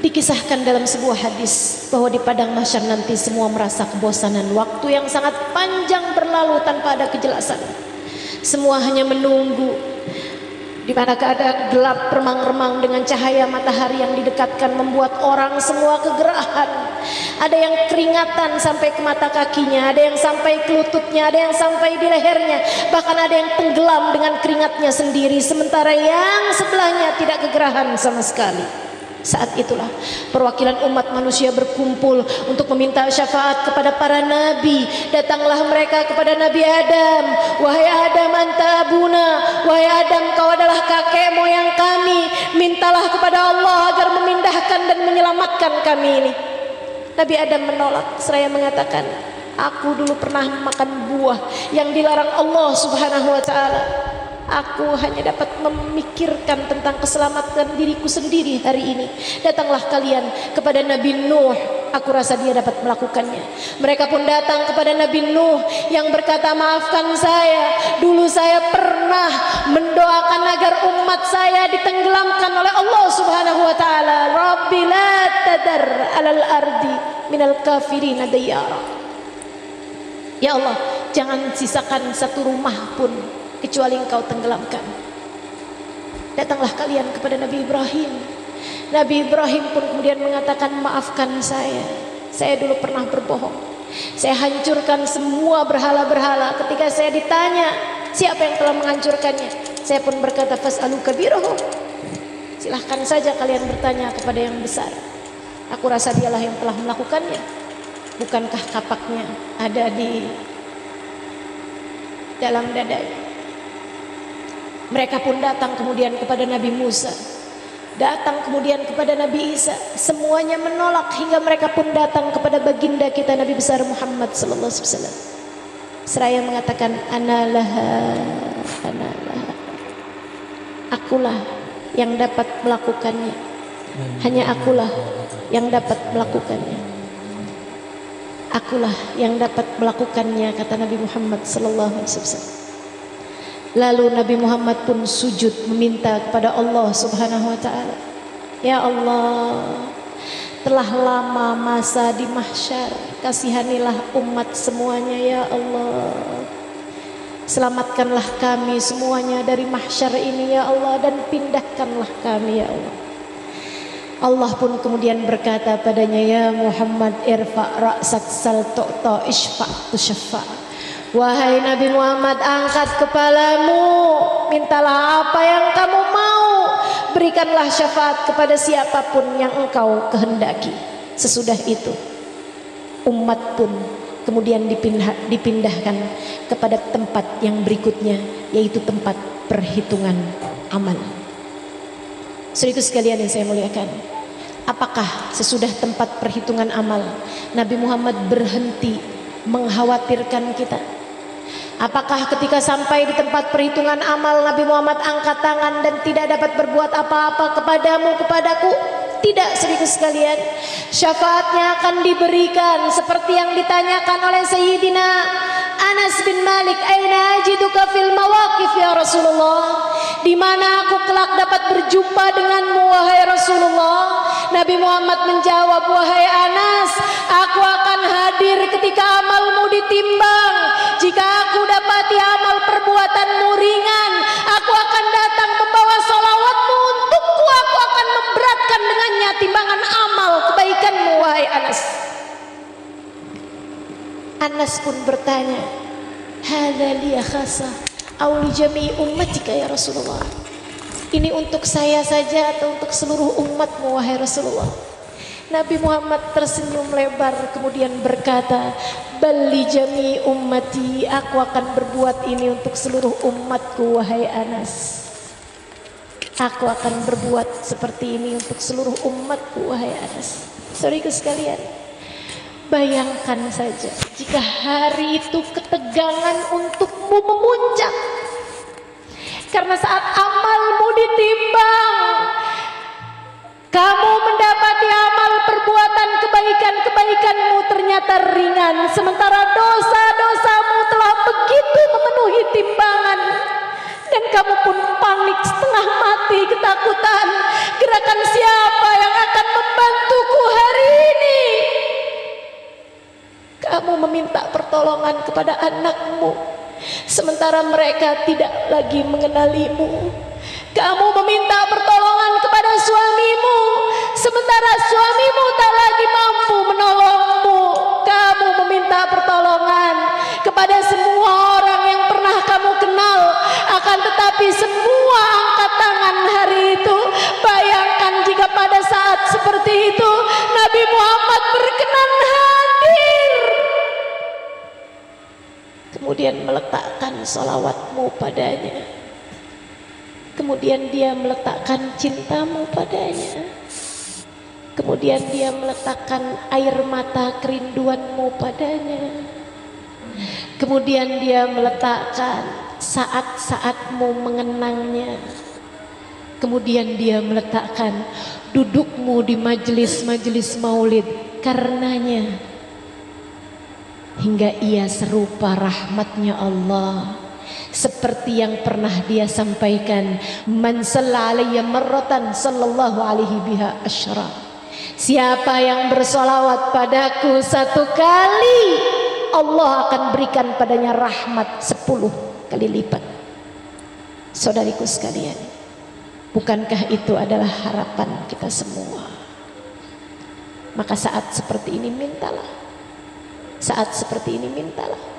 Dikisahkan dalam sebuah hadis bahwa di padang mahsyar nanti semua merasa kebosanan. Waktu yang sangat panjang berlalu tanpa ada kejelasan. Semua hanya menunggu di mana keadaan gelap remang-remang dengan cahaya matahari yang didekatkan membuat orang semua kegerahan. Ada yang keringatan sampai ke mata kakinya, ada yang sampai ke lututnya, ada yang sampai di lehernya, bahkan ada yang tenggelam dengan keringatnya sendiri, sementara yang sebelahnya tidak kegerahan sama sekali. Saat itulah perwakilan umat manusia berkumpul untuk meminta syafaat kepada para nabi. Datanglah mereka kepada Nabi Adam. Wahai Adam, anta abuna. Wahai Adam, kau adalah kakek moyang kami. Mintalah kepada Allah agar memindahkan dan menyelamatkan kami ini. Nabi Adam menolak seraya mengatakan, aku dulu pernah makan buah yang dilarang Allah Subhanahu wa ta'ala. Aku hanya dapat memikirkan tentang keselamatan diriku sendiri hari ini. Datanglah kalian kepada Nabi Nuh. Aku rasa dia dapat melakukannya. Mereka pun datang kepada Nabi Nuh yang berkata, maafkan saya. Dulu saya pernah mendoakan agar umat saya ditenggelamkan oleh Allah Subhanahu wa ta'ala. Rabbi la tadar alal ardi minal kafirina dayyara. Ya Allah, jangan sisakan satu rumah pun kecuali engkau tenggelamkan. Datanglah kalian kepada Nabi Ibrahim. Nabi Ibrahim pun kemudian mengatakan, maafkan saya dulu pernah berbohong. Saya hancurkan semua berhala-berhala. Ketika saya ditanya siapa yang telah menghancurkannya, saya pun berkata, fas'alu kabirahum. Silahkan saja kalian bertanya kepada yang besar. Aku rasa dialah yang telah melakukannya. Bukankah kapaknya ada di dalam dadanya? Mereka pun datang kemudian kepada Nabi Musa, datang kemudian kepada Nabi Isa. Semuanya menolak hingga mereka pun datang kepada baginda kita Nabi besar Muhammad sallallahu alaihi wasallam. Seraya mengatakan, analah. Akulah yang dapat melakukannya. Hanya akulah yang dapat melakukannya. Akulah yang dapat melakukannya, kata Nabi Muhammad sallallahu alaihi wasallam. Lalu Nabi Muhammad pun sujud meminta kepada Allah Subhanahu wa ta'ala. Ya Allah, telah lama masa di mahsyar, kasihanilah umat semuanya ya Allah. Selamatkanlah kami semuanya dari mahsyar ini ya Allah, dan pindahkanlah kami ya Allah. Allah pun kemudian berkata padanya, ya Muhammad, irfa' ra'sak sal tu'ta isfa' tushaffa'. Wahai Nabi Muhammad, angkat kepalamu, mintalah apa yang kamu mau, berikanlah syafaat kepada siapapun yang engkau kehendaki. Sesudah itu umat pun kemudian dipindahkan kepada tempat yang berikutnya, yaitu tempat perhitungan amal. Saudaraku sekalian yang saya muliakan, apakah sesudah tempat perhitungan amal Nabi Muhammad berhenti mengkhawatirkan kita? Apakah ketika sampai di tempat perhitungan amal Nabi Muhammad angkat tangan dan tidak dapat berbuat apa-apa kepadamu, kepadaku? Tidak, saudaraku sekalian. Syafaatnya akan diberikan seperti yang ditanyakan oleh Sayyidina Anas bin Malik, aina ajiduka fil mawaqif ya Rasulullah? Di mana aku kelak dapat berjumpa denganmu wahai Rasulullah? Nabi Muhammad menjawab, wahai Anas, aku akan hadir ketika amalmu ditimbang. Jika aku dapati amal perbuatanmu ringan, aku akan datang membawa salawatmu untukku. Aku akan memberatkan dengannya timbangan amal kebaikanmu wahai Anas. Anas pun bertanya, hadza li khassa aw li jami' ummatika ya Rasulullah? Ini untuk saya saja atau untuk seluruh umatmu wahai Rasulullah? Nabi Muhammad tersenyum lebar kemudian berkata, bal li jami' ummati, aku akan berbuat ini untuk seluruh umatku wahai Anas. Aku akan berbuat seperti ini untuk seluruh umatku wahai Anas. Saudaraku sekalian, bayangkan saja jika hari itu ketegangan untukmu memuncak karena saat amalmu ditimbang, kamu mendapati amal perbuatan kebaikan-kebaikanmu ternyata ringan, sementara dosa-dosamu telah begitu memenuhi timbangan, dan kamu pun panik setengah mati ketakutan. Gerakan siapa yang akan membantu pertolongan kepada anakmu, sementara mereka tidak lagi mengenalimu. Kamu meminta pertolongan kepada suamimu, sementara suamimu tak lagi mampu menolongmu. Kamu meminta pertolongan kepada semua orang yang pernah kamu kenal, akan tetapi semua angkat tangan hari itu. Bayangkan jika pada saat seperti itu Nabi Muhammad berkenan hadir, kemudian meletakkan sholawatmu padanya, kemudian dia meletakkan cintamu padanya, kemudian dia meletakkan air mata kerinduanmu padanya, kemudian dia meletakkan saat-saatmu mengenangnya, kemudian dia meletakkan dudukmu di majelis-majelis maulid karenanya, hingga ia serupa rahmatnya Allah. Seperti yang pernah dia sampaikan, man shalla alayya marratan sallallahu alaihi biha asyra. Siapa yang bersolawat padaku satu kali, Allah akan berikan padanya rahmat 10 kali lipat. Saudariku sekalian, bukankah itu adalah harapan kita semua? Maka saat seperti ini mintalah. Saat seperti ini mintalah.